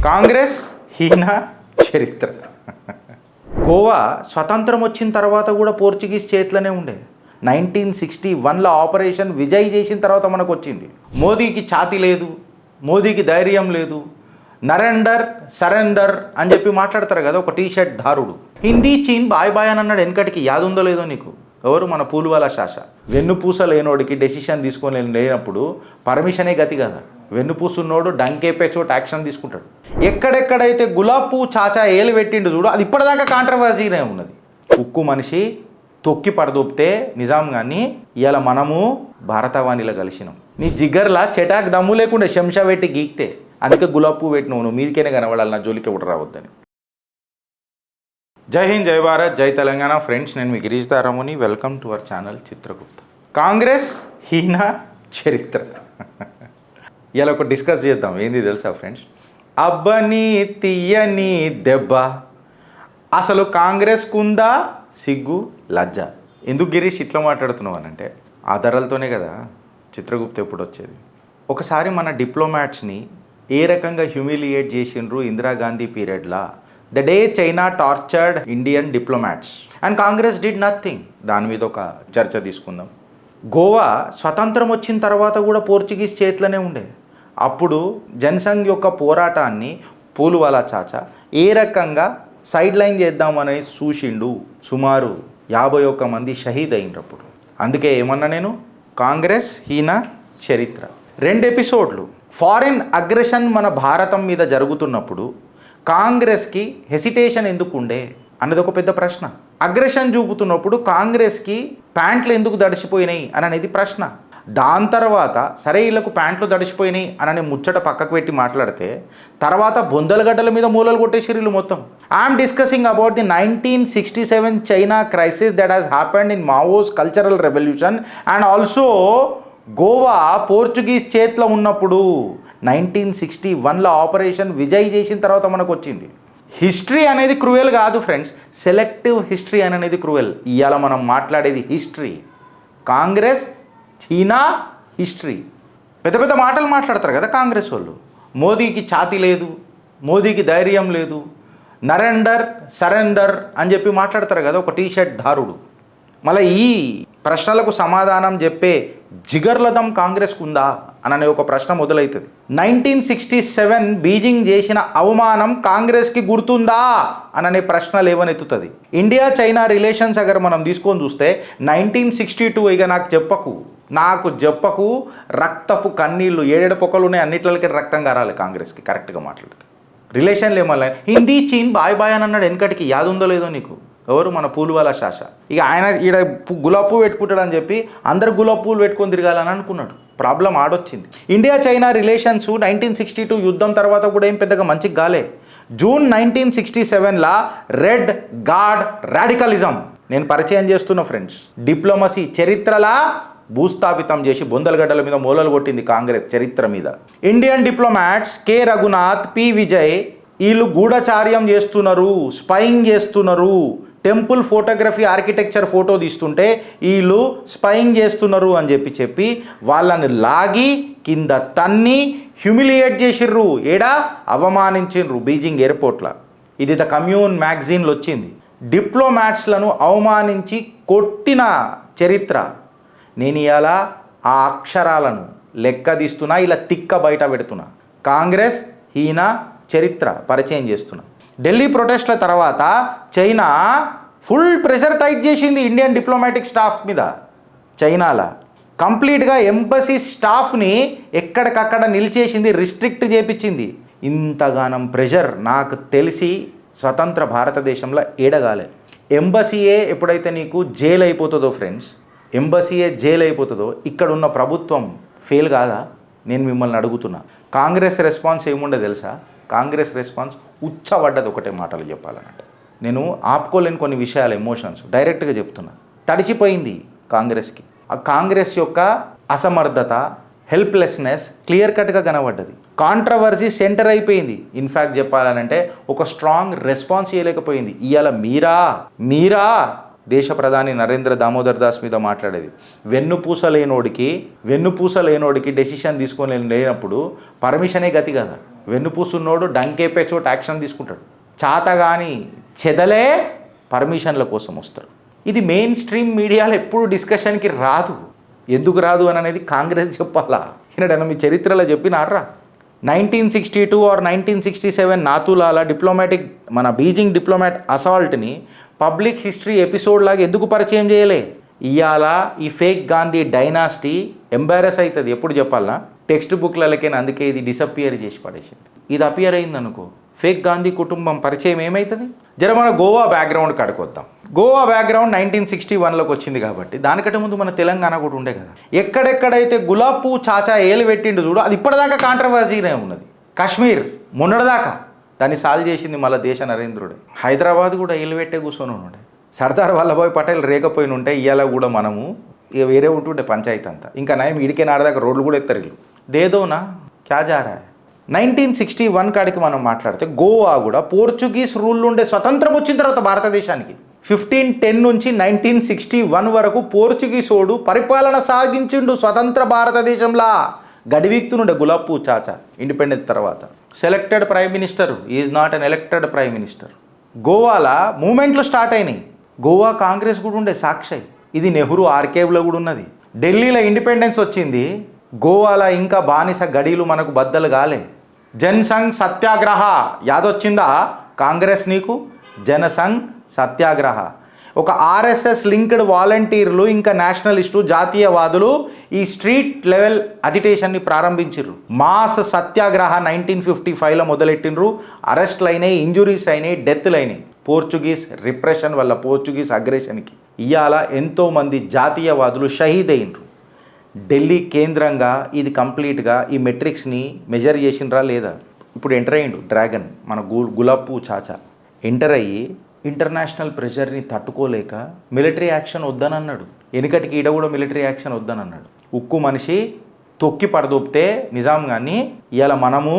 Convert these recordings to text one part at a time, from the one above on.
కాంగ్రెస్ హీన చరిత్ర. గోవా స్వతంత్రం వచ్చిన తర్వాత కూడా పోర్చుగీస్ చేతిలోనే ఉండే. 1961లో ఆపరేషన్ విజయ్ చేసిన తర్వాత మనకు వచ్చింది. మోదీకి ఛాతి లేదు, మోదీకి ధైర్యం లేదు, నరేందర్ సరెండర్ అని చెప్పి మాట్లాడతారు కదా ఒక టీషర్ట్ దారుడు. హిందీ చీన్ బాయ్ బాయ్ అని అన్నాడు వెనకటికి, యాదుందో లేదో నీకు? ఎవరు? మన పూలువాల శాస. వెన్నుపూస లేనోడికి డెసిషన్ తీసుకొని లేనప్పుడు పర్మిషనే గతి కదా. వెన్నుపూసున్నోడు డంకేపే చోట యాక్షన్ తీసుకుంటాడు. ఎక్కడెక్కడైతే గులాబ్ పువ్వు చాచా ఏలు పెట్టిండు చూడు, అది ఇప్పటిదాకా కాంట్రవర్సీనే ఉన్నది. ఉక్కు మనిషి తొక్కి పడదొప్తే నిజాం కానీ ఇవాళ మనము భారతవాణిలో కలిసినాం. నీ జిగ్గర్లా చెటాక్ దమ్ము లేకుండా శంషా పెట్టి గీక్తే, అందుకే గులాబ్ పువ్వు పెట్టినావు నువ్వు, మీదికేనే కనబడాలి, నా జోలికి ఒకటి రావద్దని. జై హింద్, జై భారత్, జై తెలంగాణ. ఫ్రెండ్స్, నేను మీ Girish Daramuni. Welcome to our channel Chitragupta. Congress హీన చరిత్ర. ఇలా ఒక డిస్కస్ చేద్దాం. ఏంది తెలుసా ఫ్రెండ్స్? అబ్బని తీయని దెబ్బ. అసలు కాంగ్రెస్ కుందా సిగ్గు లజ్జ? ఎందుకు గిరీష్ ఇట్లా మాట్లాడుతున్నావు అని అంటే, ఆ ధరలతోనే కదా చిత్రగుప్త ఎప్పుడు వచ్చేది. ఒకసారి మన డిప్లొమాట్స్ని ఏ రకంగా హ్యూమిలియేట్ చేసిండ్రు Indira Gandhi పీరియడ్లా. The day China tortured Indian diplomats and Congress did nothing. దాని మీద ఒక చర్చ తీసుకుందాం. గోవా స్వతంత్రం వచ్చిన తర్వాత కూడా పోర్చుగీస్ చేతిలోనే ఉండే. అప్పుడు జనసంఘ్ యొక్క పోరాటాన్ని పూలువాల చాచా ఏ రకంగా సైడ్ లైన్ చేద్దామని చూసిండు. సుమారు 51 మంది షహీద్ అయినప్పుడు. అందుకే ఏమన్నా నేను, కాంగ్రెస్ హీన చరిత్ర. 2 ఎపిసోడ్లు. ఫారిన్ అగ్రెషన్ మన భారతం మీద జరుగుతున్నప్పుడు కాంగ్రెస్కి హెసిటేషన్ ఎందుకు ఉండే అన్నది ఒక పెద్ద ప్రశ్న. అగ్రెషన్ చూపుతున్నప్పుడు కాంగ్రెస్కి ప్యాంట్లు ఎందుకు దడిచిపోయినాయి అని అనేది ప్రశ్న. దాని తర్వాత సరే వీళ్ళకు ప్యాంట్లు దడిచిపోయినాయి అని ముచ్చట పక్కకు పెట్టి మాట్లాడితే, తర్వాత బొందలగడ్డల మీద మూలలు కొట్టేసి వీళ్ళు మొత్తం. I'm discussing about the 1967 China crisis that has happened in మావోస్ cultural revolution and also Goa Portuguese చేతిలో ఉన్నప్పుడు 1961లో ఆపరేషన్ విజయ్ చేసిన తర్వాత మనకు వచ్చింది. హిస్టరీ అనేది క్రూయల్ కాదు ఫ్రెండ్స్, సెలెక్టివ్ హిస్టరీ అనేది క్రూయల్. ఇవాళ మనం మాట్లాడేది హిస్టరీ. కాంగ్రెస్ చీనా హిస్టరీ. పెద్ద పెద్ద మాటలు మాట్లాడతారు కదా కాంగ్రెస్ వాళ్ళు. మోదీకి ఛాతి లేదు, మోదీకి ధైర్యం లేదు, నరేందర్ సరెండర్ అని చెప్పి మాట్లాడతారు కదా ఒక టీషర్ట్ దారుడు. మళ్ళీ ఈ ప్రశ్నలకు సమాధానం చెప్పే జిగర్లదం కాంగ్రెస్కు ఉందా అనే ఒక ప్రశ్న మొదలవుతుంది. 1967 బీజింగ్ చేసిన అవమానం కాంగ్రెస్కి గుర్తుందా అనే ప్రశ్న లేవనెత్తుతుంది. ఇండియా చైనా రిలేషన్స్ అగర్ మనం తీసుకొని చూస్తే 1962 ఇక నాకు చెప్పకు రక్తపు కన్నీళ్ళు, 7 పొక్కలు ఉన్నాయి, అన్నిట్లకి రక్తం కారాలి కాంగ్రెస్కి. కరెక్ట్గా మాట్లాడితే రిలేషన్లు ఏమన్నా హిందీ చీన్ బాయ్ బాయ్ అని అన్నాడు వెనకటికి, యాదుందో లేదో నీకు? ఎవరు? మన పూలువాల శాస. ఇక ఆయన ఈడ గులాబ్ పువ్వు పెట్టుకుంటాడని చెప్పి అందరు గులాబ్ పువ్వులు పెట్టుకొని తిరగాలని అనుకున్నాడు. ప్రాబ్లం ఆడొచ్చింది. ఇండియా చైనా రిలేషన్స్ 1962 యుద్ధం తర్వాత కూడా ఏం పెద్దగా మంచిగా కాలే. జూన్ 1967లా రెడ్ గార్డ్ రాడికలిజం నేను పరిచయం చేస్తున్నా ఫ్రెండ్స్. డిప్లొమసీ చరిత్రలా భూస్థాపితం చేసి బొందలగడ్డల మీద మూలలు కొట్టింది కాంగ్రెస్ చరిత్ర మీద. Indian diplomats K Raghunath, P Vijay వీళ్ళు గూఢచార్యం చేస్తున్నారు, స్పైయింగ్ చేస్తున్నారు. టెంపుల్ ఫోటోగ్రఫీ ఆర్కిటెక్చర్ ఫోటో తీస్తుంటే వీళ్ళు స్పైయింగ్ చేస్తున్నారు అని చెప్పి వాళ్ళని లాగి కింద తన్ని హ్యూమిలియేట్ చేసిర్రు. ఏడా అవమానించిండ్రు బీజింగ్ ఎయిర్పోర్ట్లో. ఇది ద కమ్యూన్ మ్యాగజైన్లో వచ్చింది. డిప్లొమాట్స్లను అవమానించి కొట్టిన చరిత్ర. నేను ఇవాళ ఆ అక్షరాలను లెక్కదీస్తున్నా, ఇలా తిక్క బయట పెడుతున్నా. కాంగ్రెస్ హీన చరిత్ర పరిచయం చేస్తున్నా. ఢిల్లీ ప్రొటెస్ట్ల తర్వాత చైనా ఫుల్ ప్రెషర్ టైట్ చేసింది ఇండియన్ డిప్లొమాటిక్ స్టాఫ్ మీద. చైనాలో కంప్లీట్గా ఎంబసీ స్టాఫ్ని ఎక్కడికక్కడ నిలిచేసింది, రిస్ట్రిక్ట్ చేపించింది. ఇంతగానం ప్రెషర్ నాకు తెలిసి స్వతంత్ర భారతదేశంలో ఏడగాలే. ఎంబసీయే ఎప్పుడైతే నీకు జైలు అయిపోతుందో ఫ్రెండ్స్, ఎంబసీయే జైలు అయిపోతుందో, ఇక్కడ ఉన్న ప్రభుత్వం ఫెయిల్ కాదా? నేను మిమ్మల్ని అడుగుతున్నా. కాంగ్రెస్ రెస్పాన్స్ ఏముండే తెలుసా? కాంగ్రెస్ రెస్పాన్స్ ఉచ్చబడ్డది. ఒకటే మాటలు చెప్పాలన్నట్టు నేను ఆపుకోలేని కొన్ని విషయాలు, ఎమోషన్స్ డైరెక్ట్గా చెప్తున్నా. తడిచిపోయింది కాంగ్రెస్కి. ఆ కాంగ్రెస్ యొక్క అసమర్థత, హెల్ప్లెస్నెస్ క్లియర్ కట్గా కనబడ్డది. కాంట్రవర్సీ సెంటర్ అయిపోయింది. ఇన్ఫ్యాక్ట్ చెప్పాలనంటే ఒక స్ట్రాంగ్ రెస్పాన్స్ ఇవ్వలేకపోయింది. ఇవాళ మీరా దేశ ప్రధాని నరేంద్ర దామోదర్ దాస్ మీద మాట్లాడేది. వెన్నుపూస లేనోడికి డెసిషన్ తీసుకొని లేనప్పుడు పర్మిషనే గతి కదా. వెన్నుపూసున్నోడు డంకేపే చోట యాక్షన్ తీసుకుంటాడు. చాతగాని చెదలే పర్మిషన్ల కోసం వస్తారు. ఇది మెయిన్ స్ట్రీమ్ మీడియాలో ఎప్పుడు డిస్కషన్కి రాదు. ఎందుకు రాదు అని అనేది కాంగ్రెస్ చెప్పాలా? ఈయన మీ చరిత్రలో చెప్పినారా? 1962 ఆర్ 1967 నాతులాల డిప్లొమాటిక్ మన బీజింగ్ డిప్లొమాట్ అసాల్ట్ని పబ్లిక్ హిస్టరీ ఎపిసోడ్ లాగా ఎందుకు పరిచయం చేయలే? ఇవాళ ఈ ఫేక్ గాంధీ డైనాసిటీ ఎంబారస్ అవుతుంది. ఎప్పుడు చెప్పాలన్నా టెక్స్ట్ బుక్లకే, అందుకే ఇది డిసప్పియర్ చేసి పడేసింది. ఇది అపియర్ అయింది అనుకో, ఫేక్ గాంధీ కుటుంబం పరిచయం ఏమవుతుంది? జర మన గోవా బ్యాక్గ్రౌండ్ కడుకొద్దాం. గోవా బ్యాక్గ్రౌండ్ 1961లోకి వచ్చింది కాబట్టి దానికంటే ముందు మన తెలంగాణ కూడా ఉండే కదా. ఎక్కడెక్కడైతే గులాబ్ పువ్వు చాచా ఏలు పెట్టిండు చూడు, అది ఇప్పటిదాకా కాంట్రవర్సీనే ఉన్నది. కాశ్మీర్ మొన్నటిదాకా దాన్ని సాల్వ్ చేసింది మళ్ళీ దేశ నరేంద్రుడే. హైదరాబాద్ కూడా ఏలు పెట్టే కూర్చొని ఉండే. సర్దార్ వల్లభాయ్ పటేల్ రేకపోయిన ఉంటే ఇవాళ కూడా మనము ఇక వేరే ఉంటుండే పంచాయతీ అంతా. ఇంకా నయం ఇడికే నాడదాకా రోడ్లు కూడా ఎత్తారు వీళ్ళు. దేదోనా క్యా జారా. 1961 కాడికి మనం మాట్లాడితే గోవా కూడా పోర్చుగీస్ రూల్ ఉండే. స్వతంత్రం వచ్చిన తర్వాత భారతదేశానికి 1510 నుంచి 1961 వరకు పోర్చుగీసోడు పరిపాలన సాగించిండు స్వతంత్ర భారతదేశంలో. గడివీక్తునుండే గులాబ్ పువ్వు చాచా ఇండిపెండెన్స్ తర్వాత. Selected prime minister is not an elected prime minister. గోవాలో మూమెంట్లు స్టార్ట్ అయినాయి. గోవా కాంగ్రెస్ కూడా ఉండే సాక్షి. ఇది నెహ్రూ ఆర్కేవ్లో కూడా ఉన్నది. ఢిల్లీలో ఇండిపెండెన్స్ వచ్చింది, గోవాలో ఇంకా బానిస గడీలు మనకు బద్దలు కాలే. జనసంఘ్ సత్యాగ్రహ యాదొచ్చిందా కాంగ్రెస్ నీకు? జనసంఘ్ సత్యాగ్రహ ఒక ఆర్ఎస్ఎస్ లింక్డ్ వాలంటీర్లు ఇంకా నేషనలిస్టు జాతీయవాదులు ఈ స్ట్రీట్ లెవెల్ అజిటేషన్ని ప్రారంభించారు. మాస్ సత్యాగ్రహ 1955లో మొదలెట్టినరు. అరెస్ట్లు అయినాయి, ఇంజురీస్ అయినాయి, డెత్లు అయినాయి. పోర్చుగీస్ రిప్రెషన్ వల్ల, పోర్చుగీస్ అగ్రెషన్కి ఇవాళ ఎంతోమంది జాతీయవాదులు షహీద్ అయినరు. ఢిల్లీ కేంద్రంగా ఇది కంప్లీట్గా ఈ మెట్రిక్స్ని మెజర్ చేసినరా లేదా? ఇప్పుడు ఎంటర్ అయ్యిండు డ్రాగన్ మన గులాబ్ పువ్వు చాచా. ఎంటర్ అయ్యి ఇంటర్నేషనల్ ప్రెషర్ని తట్టుకోలేక మిలిటరీ యాక్షన్ వద్దని అన్నాడు. వెనుకటికి ఈడ కూడా మిలిటరీ యాక్షన్ వద్దని అన్నాడు. ఉక్కు మనిషి తొక్కి పడదొప్తే నిజాం గాన్ని ఇవాళ మనము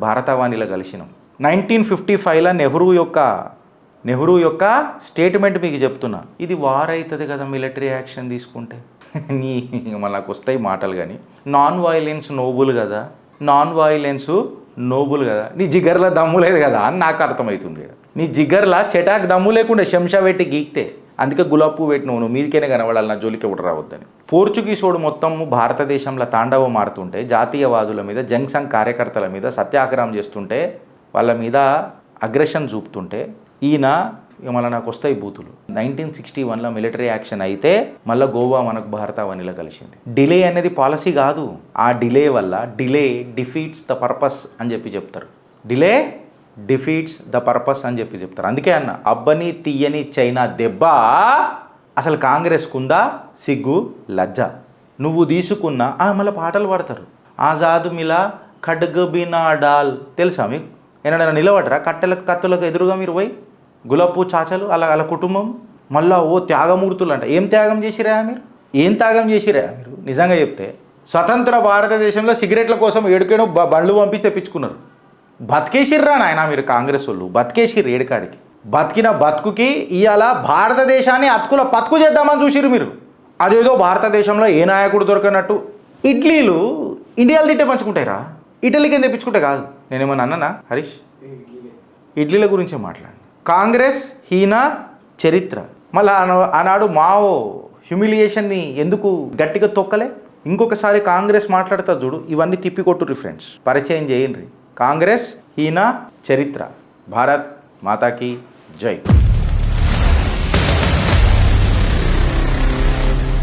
భారతవాణిలో కలిసినాం. 1955లో నెహ్రూ యొక్క స్టేట్మెంట్ మీకు చెప్తున్నా. ఇది వార్ అవుతుంది కదా మిలిటరీ యాక్షన్ తీసుకుంటే. నీ మనకు వస్తాయి మాటలు కానీ నాన్ వైలెన్స్ నోబుల్ కదా, నాన్ వైలెన్స్ నోబుల్ కదా. నీ జిగర్లో దమ్ము లేదు కదా అని నాకు అర్థమవుతుంది. నీ జిగర్లా చెటాక్ దమ్ము లేకుండా శంషా పెట్టి గీక్తే, అందుకే గులాబ్ పువ్వు పెట్టినావు నువ్వు, మీదికైనా కనబడాలి, నా జోలికి ఎవడు రావద్దని. పోర్చుగీసోడు మొత్తము భారతదేశంలో తాండవం ఆడుతుంటే, జాతీయవాదుల మీద, జంగ్సంగ్ కార్యకర్తల మీద సత్యాగ్రహం చేస్తుంటే, వాళ్ళ మీద అగ్రెషన్ చూపుతుంటే ఈయన మళ్ళీ నాకు వస్తాయి బూతులు. 1961లో మిలిటరీ యాక్షన్ అయితే మళ్ళీ గోవా మనకు భారతవాణిలో కలిసింది. డిలే అనేది పాలసీ కాదు. ఆ డిలే వల్ల డిలే డిఫీట్స్ ద పర్పస్ అని చెప్పి చెప్తారు. డిలే డిఫీట్స్ ద పర్పస్ అని చెప్పి చెప్తారు. అందుకే అన్న అబ్బని తీయని చైనా దెబ్బ అసలు కాంగ్రెస్కుందా సిగ్గు లజ్జ. నువ్వు తీసుకున్న మళ్ళీ పాటలు పాడతారు. ఆజాద్ మిలా ఖడ్గ్ బినా డాల్ తెలుసా మీకు? ఏమైనా నిలబడరా కత్తులకు ఎదురుగా మీరు పోయి? గులాబ్ పువ్వు చాచలు అలా కుటుంబం మళ్ళా త్యాగమూర్తులు అంట. ఏం త్యాగం చేసిరా మీరు? ఏం త్యాగం చేసిరా మీరు? నిజంగా చెప్తే స్వతంత్ర భారతదేశంలో సిగరెట్ల కోసం ఏడుకేడో బండ్లు పంపించి తెప్పించుకున్నారు. బతికేసిర్రా నాయన మీరు కాంగ్రెస్ వాళ్ళు, బతికేసిర్రు ఏడుకాడికి. బతికిన బతుకుకి ఇవాళ భారతదేశాన్ని అతుకుల పతుకు చేద్దామని చూసిరు మీరు. అదేదో భారతదేశంలో ఏ నాయకుడు దొరకనట్టు ఇడ్లీలు ఇండియాలో తింటే పంచుకుంటాయిరా, ఇటలీకి తెప్పించుకుంటే కాదు. నేనేమన్నా అన్నానా హరీష్? ఇడ్లీల గురించే మాట్లాడు. కాంగ్రెస్ హీన చరిత్ర. మళ్ళీ ఆనాడు మావో హ్యూమిలియేషన్ని ఎందుకు గట్టిగా తొక్కలే? ఇంకొకసారి కాంగ్రెస్ మాట్లాడతా చూడు, ఇవన్నీ తిప్పికొట్టుర్రి ఫ్రెండ్స్, పరిచయం చేయండి. కాంగ్రెస్ హీన చరిత్ర. భారత్ మాతాకి జై.